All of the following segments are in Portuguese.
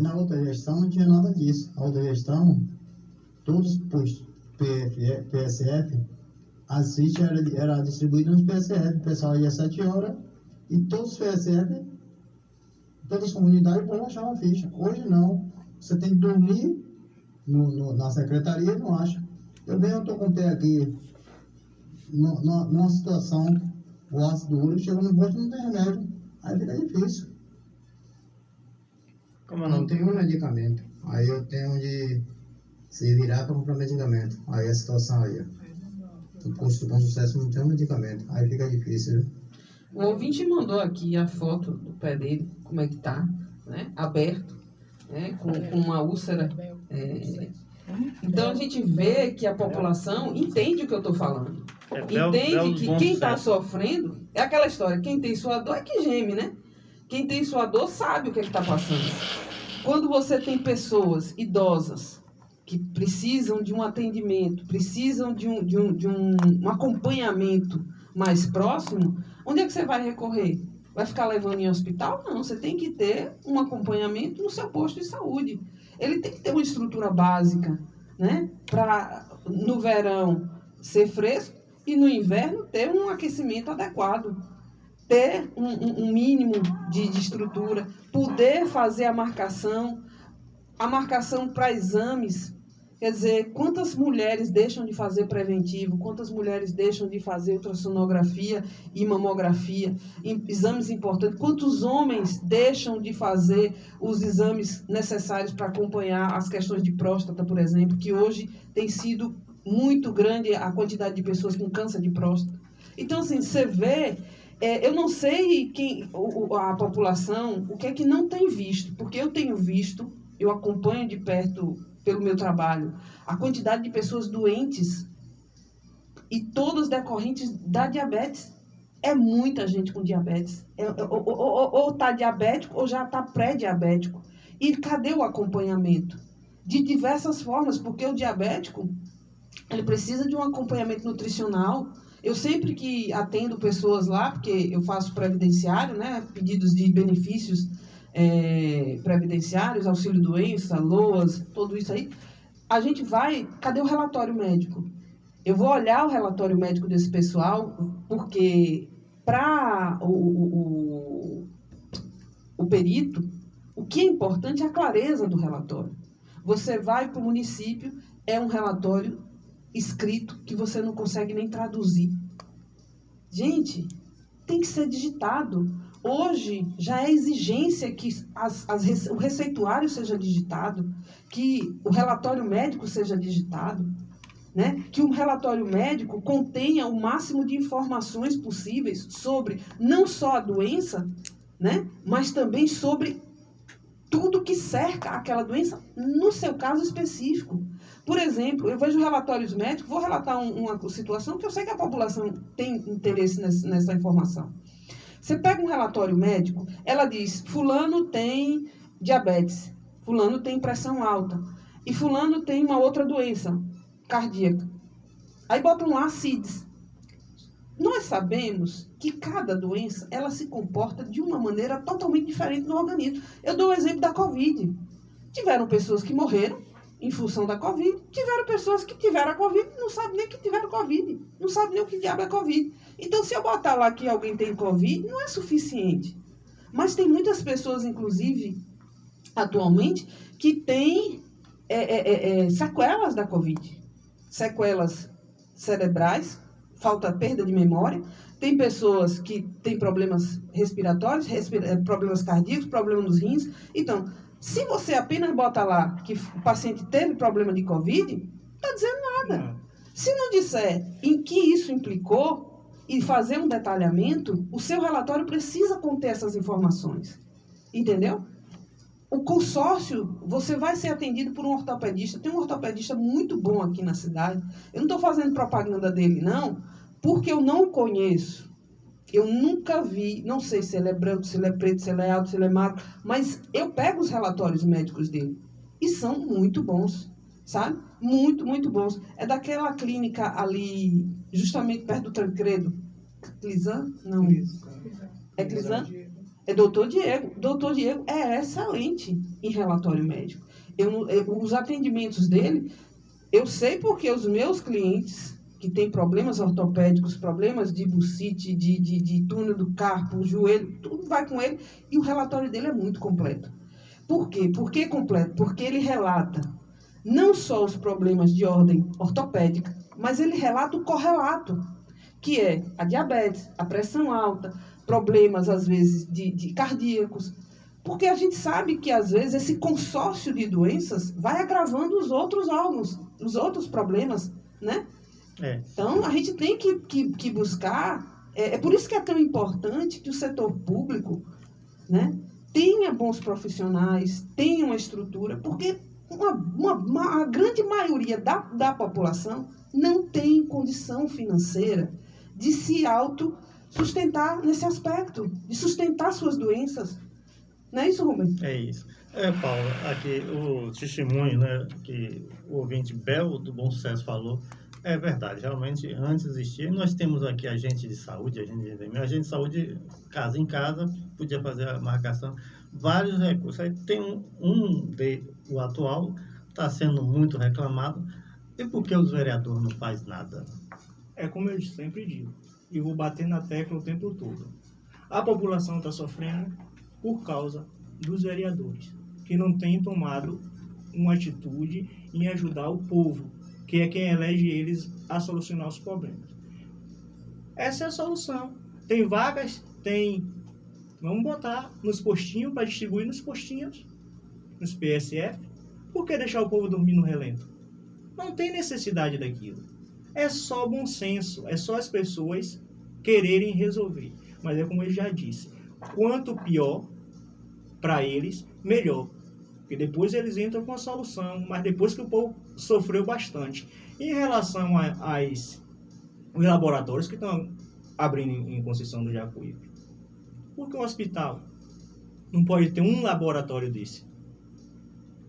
na outra gestão não tinha nada disso. A outra gestão, todos os PSF, a CIT era distribuída nos PSF. O pessoal ia às 7 horas e todos os PSF, todas as comunidades, o povo achava ficha. Hoje não. Você tem que dormir na secretaria e não acha. Eu estou com o pé aqui numa situação, o ácido úrico chega no posto e não tem remédio. Aí fica difícil. Como eu não tenho medicamento, aí eu tenho de se virar para comprar medicamento. Aí a situação aí, o posto do Bom Sucesso não tem medicamento, aí fica difícil, né? O ouvinte mandou aqui a foto do pé dele, como é que tá, né? Aberto, né? Com uma úlcera. Então a gente vê que a população entende o que eu estou falando. Entende que quem está sofrendo é aquela história, quem tem sua dor é que geme, né? Quem tem sua dor sabe o que está passando. Quando você tem pessoas idosas que precisam de um atendimento, precisam de um acompanhamento mais próximo, onde é que você vai recorrer? Vai ficar levando em hospital? Não, você tem que ter um acompanhamento no seu posto de saúde. Ele tem que ter uma estrutura básica, né? Para no verão ser fresco e no inverno ter um aquecimento adequado. Ter um mínimo de estrutura, poder fazer a marcação para exames. Quer dizer, quantas mulheres deixam de fazer preventivo, quantas mulheres deixam de fazer ultrassonografia e mamografia, exames importantes, quantos homens deixam de fazer os exames necessários para acompanhar as questões de próstata, por exemplo, que hoje tem sido muito grande a quantidade de pessoas com câncer de próstata. Então, assim, você vê... eu não sei a população, o que é que não tem visto, porque eu tenho visto, eu acompanho de perto, pelo meu trabalho, a quantidade de pessoas doentes, e todas decorrentes da diabetes. É muita gente com diabetes. Ou está diabético, ou já está pré-diabético. E cadê o acompanhamento? De diversas formas, porque o diabético, ele precisa de um acompanhamento nutricional. Eu sempre que atendo pessoas lá, porque eu faço previdenciário, né, pedidos de benefícios previdenciários, auxílio-doença, LOAS, tudo isso aí, a gente vai, cadê o relatório médico? Eu vou olhar o relatório médico desse pessoal, porque para o perito, o que é importante é a clareza do relatório. Você vai para o município, é um relatório escrito que você não consegue nem traduzir. Gente, tem que ser digitado. Hoje já é exigência que o receituário seja digitado, que o relatório médico seja digitado, né? Que um relatório médico contenha o máximo de informações possíveis sobre não só a doença, né? Mas também sobre tudo que cerca aquela doença no seu caso específico. Por exemplo, eu vejo relatórios médicos, vou relatar uma situação que eu sei que a população tem interesse nessa informação. Você pega um relatório médico, ela diz, fulano tem diabetes, fulano tem pressão alta, e fulano tem uma outra doença cardíaca. Aí botam lá CIDS. Nós sabemos que cada doença, ela se comporta de uma maneira totalmente diferente no organismo. Eu dou o exemplo da Covid. Tiveram pessoas que morreram em função da Covid, tiveram pessoas que tiveram a Covid e não sabem nem que tiveram Covid, não sabem nem o que diabo é Covid. Então, se eu botar lá que alguém tem Covid, não é suficiente. Mas tem muitas pessoas, inclusive, atualmente, que têm sequelas da Covid. Sequelas cerebrais, perda de memória. Tem pessoas que têm problemas respiratórios, problemas cardíacos, problemas nos rins. Então, se você apenas bota lá que o paciente teve problema de Covid, não está dizendo nada. Se não disser em que isso implicou e fazer um detalhamento, o seu relatório precisa conter essas informações. Entendeu? O consórcio, você vai ser atendido por um ortopedista. Tem um ortopedista muito bom aqui na cidade. Eu não estou fazendo propaganda dele, não, porque eu não o conheço. Eu nunca vi, não sei se ele é branco, se ele é preto, se ele é alto, se ele é magro, mas eu pego os relatórios médicos dele. E são muito bons, sabe? Muito, muito bons. É daquela clínica ali, justamente perto do Tancredo. Clisan? Não. É Clisan? É doutor Diego. Doutor Diego é excelente em relatório médico. Os atendimentos dele, eu sei porque os meus clientes que têm problemas ortopédicos, problemas de bursite, de túnel do carpo, joelho, tudo vai com ele, e o relatório dele é muito completo. Por quê? Por que completo? Porque ele relata não só os problemas de ordem ortopédica, mas ele relata o correlato, que é a diabetes, a pressão alta, problemas, às vezes, de cardíacos. Porque a gente sabe que, às vezes, esse consórcio de doenças vai agravando os outros órgãos, os outros problemas, né? Então, a gente tem que buscar... É por isso que é tão importante que o setor público, né, tenha bons profissionais, tenha uma estrutura, porque a grande maioria da população não tem condição financeira de se autossustentar nesse aspecto, de sustentar suas doenças. Não é isso, Rubem? É isso. Paulo, aqui o testemunho, né, que o ouvinte Bel do Bom Sucesso falou, é verdade. Realmente, antes existia, nós temos aqui agente de saúde, agente de saúde, casa em casa, podia fazer a marcação, vários recursos. Aí tem o atual, está sendo muito reclamado. E por que os vereadores não fazem nada? É como eu sempre digo, e vou bater na tecla o tempo todo. A população está sofrendo por causa dos vereadores, que não têm tomado uma atitude em ajudar o povo, que é quem elege eles a solucionar os problemas. Essa é a solução. Tem vagas, vamos botar nos postinhos, para distribuir nos postinhos, nos PSF. Por que deixar o povo dormir no relento? Não tem necessidade daquilo. É só bom senso, é só as pessoas quererem resolver. Mas é como ele já disse, quanto pior para eles, melhor. Porque depois eles entram com a solução, mas depois que o povo sofreu bastante. Em relação aos laboratórios que estão abrindo em Conceição do Jacuípe, por que um hospital não pode ter um laboratório desse?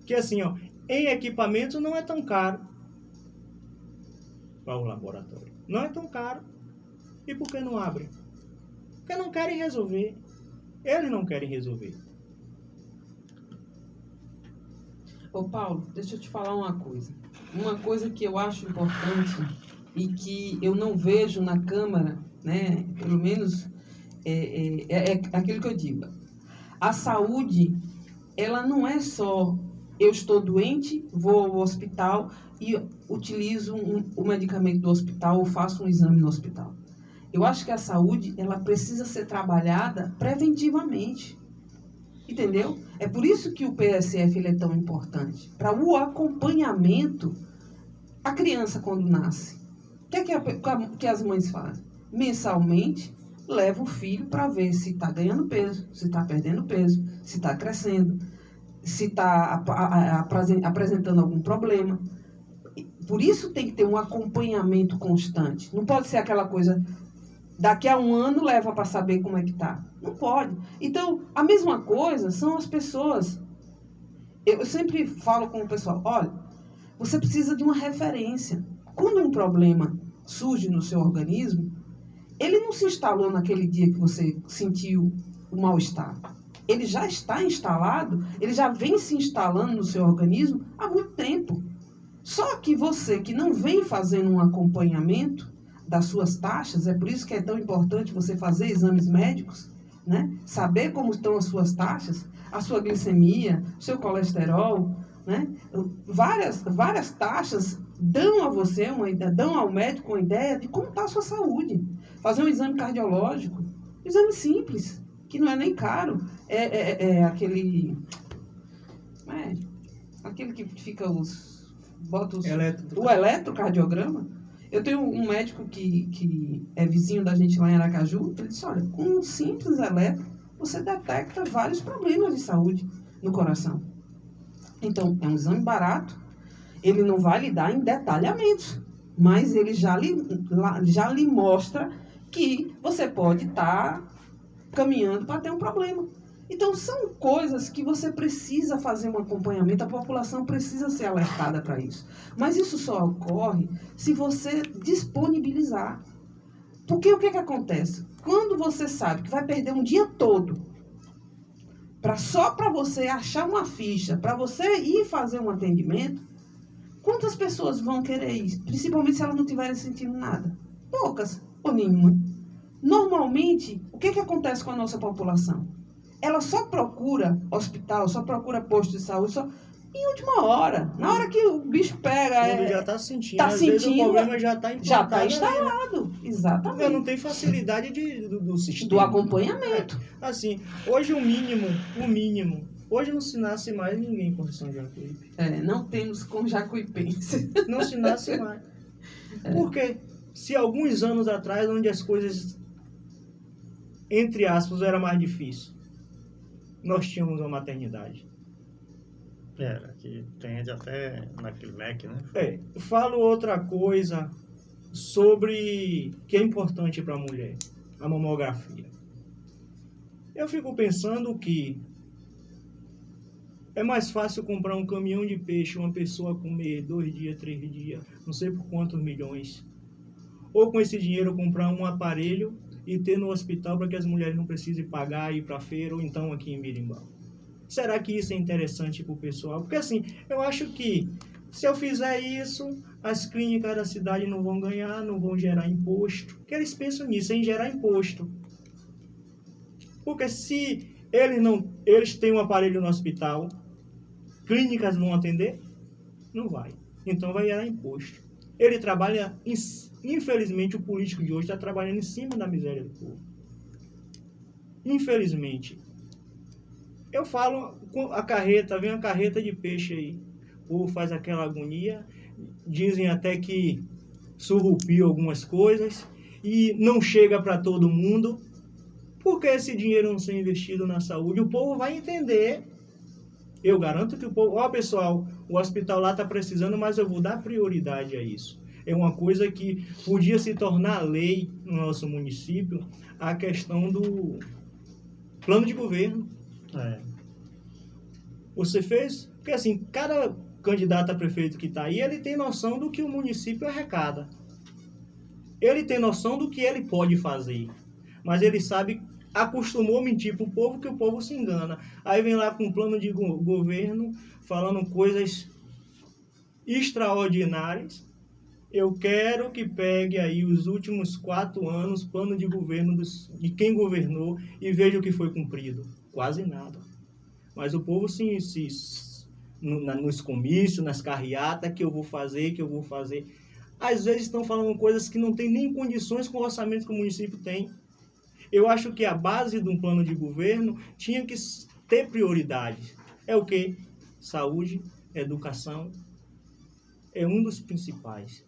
Que assim, em equipamento não é tão caro para o laboratório. Não é tão caro. E por que não abre? Porque não querem resolver. Eles não querem resolver. Ô Paulo, deixa eu te falar uma coisa. Uma coisa que eu acho importante e que eu não vejo na Câmara, né? Pelo menos é aquilo que eu digo. A saúde, ela não é só eu estou doente, vou ao hospital e utilizo o medicamento do hospital ou faço um exame no hospital. Eu acho que a saúde, ela precisa ser trabalhada preventivamente. Entendeu? É por isso que o PSF ele é tão importante. Para o acompanhamento, a criança quando nasce. O que as mães fazem? Mensalmente, leva o filho para ver se está ganhando peso, se está perdendo peso, se está crescendo, se está apresentando algum problema. Por isso tem que ter um acompanhamento constante. Não pode ser aquela coisa... Daqui a um ano leva para saber como é que está. Não pode. Então, a mesma coisa são as pessoas. Eu sempre falo com o pessoal, olha, você precisa de uma referência. Quando um problema surge no seu organismo, ele não se instalou naquele dia que você sentiu o mal-estar. Ele já está instalado, ele já vem se instalando no seu organismo há muito tempo. Só que você que não vem fazendo um acompanhamento das suas taxas, é por isso que é tão importante você fazer exames médicos, né? Saber como estão as suas taxas, a sua glicemia, o seu colesterol, né? Várias taxas dão a você dão ao médico uma ideia de como está a sua saúde. Fazer um exame cardiológico, um exame simples, que não é nem caro, aquele que fica bota o eletrocardiograma. Eu tenho um médico que é vizinho da gente lá em Aracaju, ele disse, olha, com um simples eletro, você detecta vários problemas de saúde no coração. Então, é um exame barato, ele não vai lhe dar em detalhamentos, mas ele já lhe mostra que você pode estar caminhando para ter um problema. Então, são coisas que você precisa fazer um acompanhamento, a população precisa ser alertada para isso. Mas isso só ocorre se você disponibilizar. Porque o que acontece? Quando você sabe que vai perder um dia todo só para você achar uma ficha, para você ir fazer um atendimento, quantas pessoas vão querer ir? Principalmente se elas não estiverem sentindo nada. Poucas ou nenhuma. Normalmente, o que acontece com a nossa população? Ela só procura hospital, só procura posto de saúde, só em última hora. Na hora que o bicho pega... Quando já está sentindo. Tá Às vezes sentindo, o problema já está implantado. já está ali, né? instalado. Exatamente. Não tem facilidade do sistema. Do acompanhamento. Assim, hoje o mínimo, hoje não se nasce mais ninguém com São Jacuípe. Não temos com jacuipense. Não se nasce mais. Porque se alguns anos atrás, onde as coisas, entre aspas, era mais difícil, nós tínhamos uma maternidade. Era, que tende até naquele MEC, né? Falo outra coisa sobre que é importante para a mulher, a mamografia. Eu fico pensando que é mais fácil comprar um caminhão de peixe, uma pessoa comer 2 dias, 3 dias, não sei por quantos milhões. Ou com esse dinheiro comprar um aparelho e ter no hospital para que as mulheres não precisem pagar, ir para a feira ou então aqui em Birimbau. Será que isso é interessante para o pessoal? Porque assim, eu acho que se eu fizer isso, as clínicas da cidade não vão ganhar, não vão gerar imposto. Porque eles pensam nisso, em gerar imposto. Porque se eles têm um aparelho no hospital, clínicas vão atender? Não vai. Então vai gerar imposto. Ele trabalha, infelizmente o político de hoje está trabalhando em cima da miséria do povo. Infelizmente. Eu falo, vem a carreta de peixe aí. O povo faz aquela agonia. Dizem até que surrupiu algumas coisas. E não chega para todo mundo. Por que esse dinheiro não ser investido na saúde? O povo vai entender. Eu garanto que o povo... Ó, pessoal, o hospital lá está precisando, mas eu vou dar prioridade a isso. É uma coisa que podia se tornar lei no nosso município, a questão do plano de governo. Você fez? Porque assim, cada candidato a prefeito que está aí, ele tem noção do que o município arrecada. Ele tem noção do que ele pode fazer. Mas ele sabe, acostumou a mentir para o povo, que o povo se engana. Aí vem lá com um plano de governo, falando coisas extraordinárias. Eu quero que pegue aí os últimos 4 anos, plano de governo de quem governou e veja o que foi cumprido. Quase nada. Mas o povo nos comícios, nas carreatas, que eu vou fazer. Às vezes estão falando coisas que não tem nem condições com o orçamento que o município tem. Eu acho que a base de um plano de governo tinha que ter prioridades. É o quê? Saúde, educação. É um dos principais.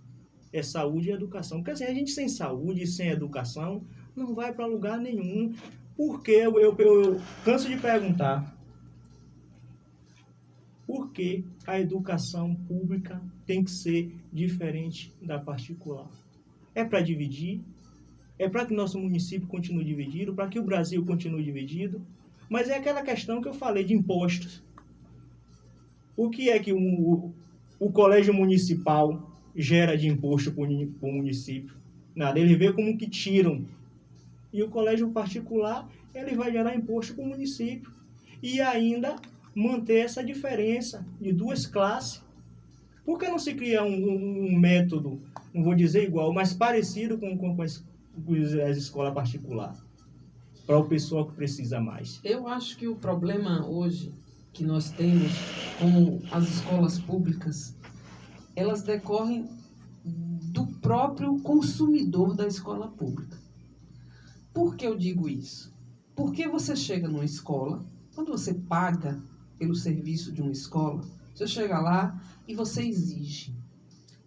É saúde e educação. Porque assim, a gente sem saúde e sem educação não vai para lugar nenhum. Porque eu canso de perguntar. Por que a educação pública tem que ser diferente da particular? É para dividir? É para que nosso município continue dividido? Para que o Brasil continue dividido? Mas é aquela questão que eu falei de impostos. O que é que o colégio municipal gera de imposto para o município? Nada, ele vê como que tiram. E o colégio particular, ele vai gerar imposto para o município. E ainda manter essa diferença de 2 classes. Por que não se cria um método, não vou dizer igual, mas parecido com as escolas particulares? Para o pessoal que precisa mais. Eu acho que o problema hoje que nós temos com as escolas públicas, elas decorrem do próprio consumidor da escola pública. Por que eu digo isso? Porque você chega numa escola, quando você paga pelo serviço de uma escola, você chega lá e você exige,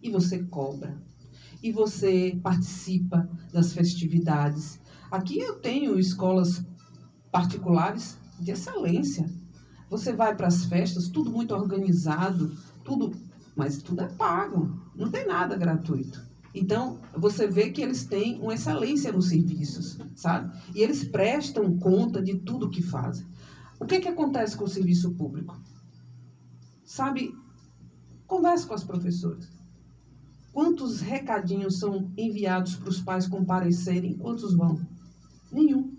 e você cobra, e você participa das festividades. Aqui eu tenho escolas particulares de excelência. Você vai para as festas, tudo muito organizado, mas tudo é pago, não tem nada gratuito. Então, você vê que eles têm uma excelência nos serviços, sabe? E eles prestam conta de tudo que fazem. O que acontece com o serviço público? Sabe, converse com as professoras. Quantos recadinhos são enviados para os pais comparecerem? Quantos vão? Nenhum.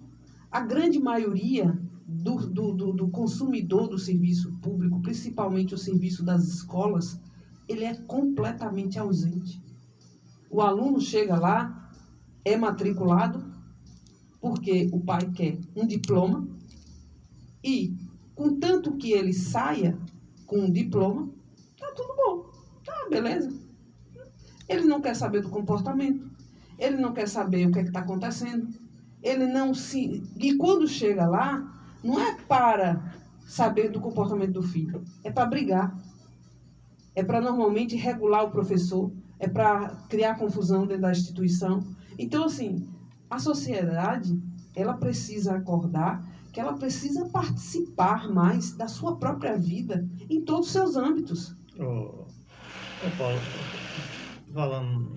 A grande maioria do consumidor do serviço público, principalmente o serviço das escolas, ele é completamente ausente. O aluno chega lá, é matriculado, porque o pai quer um diploma, e, contanto que ele saia com um diploma, tá tudo bom, tá, beleza. Ele não quer saber do comportamento, ele não quer saber o que está acontecendo, ele não se... E quando chega lá, não é para saber do comportamento do filho, é para brigar, é para normalmente regular o professor, é para criar confusão dentro da instituição. Então, assim, a sociedade, ela precisa acordar que ela precisa participar mais da sua própria vida em todos os seus âmbitos. Ô, Paulo, falando